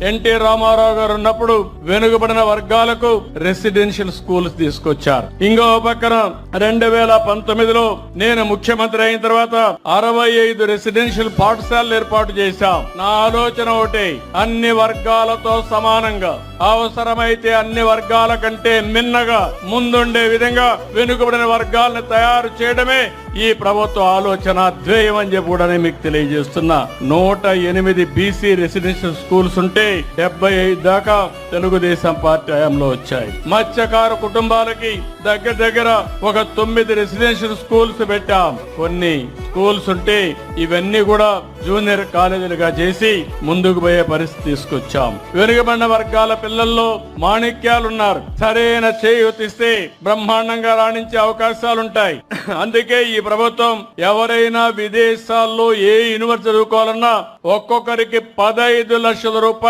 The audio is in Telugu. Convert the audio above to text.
ఎన్టీ రామారావు గారు ఉన్నప్పుడు వెనుకబడిన వర్గాలకు రెసిడెన్షియల్ స్కూల్స్ తీసుకొచ్చారు. ఇంకో పక్కన 2019లో నేను ముఖ్యమంత్రి అయిన తర్వాత 65 రెసిడెన్షియల్ పాఠశాలలు ఏర్పాటు చేశాం. నా ఆలోచన ఒకటి, అన్ని వర్గాలతో సమానంగా, అవసరమైతే అన్ని వర్గాల కంటే మిన్నగా ముందుండే విధంగా వెనుకబడిన వర్గాలను తయారు చేయడమే ఈ ప్రభుత్వ ఆలోచన ధ్యేయం అని చెప్పి కూడా మీకు తెలియజేస్తున్నా. 108 బీసీ రెసిడెన్షియల్ స్కూల్స్ ఉంటే 75 దాకా తెలుగుదేశం పార్టీ హయాంలో వచ్చాయి. మత్స్యకార కుటుంబాలకి దగ్గర ఒక 9 రెసిడెన్షియల్ స్కూల్స్ పెట్టాం. కొన్ని స్కూల్స్ ఉంటే ఇవన్నీ కూడా జూనియర్ కాలేజీలుగా చేసి ముందుకు పోయే పరిస్థితి తీసుకొచ్చాం. వెనుకబడిన వర్గాల పిల్లల్లో మాణిక్యాలున్నారు. సరైన చేయూతిస్తే బ్రహ్మాండంగా రాణించే అవకాశాలుంటాయి. అందుకే ఈ ప్రభుత్వం ఎవరైనా విదేశాల్లో ఏ యూనివర్సిటీ చదువుకోవాలన్నా ఒక్కొక్కరికి 15 లక్షల రూపాయలు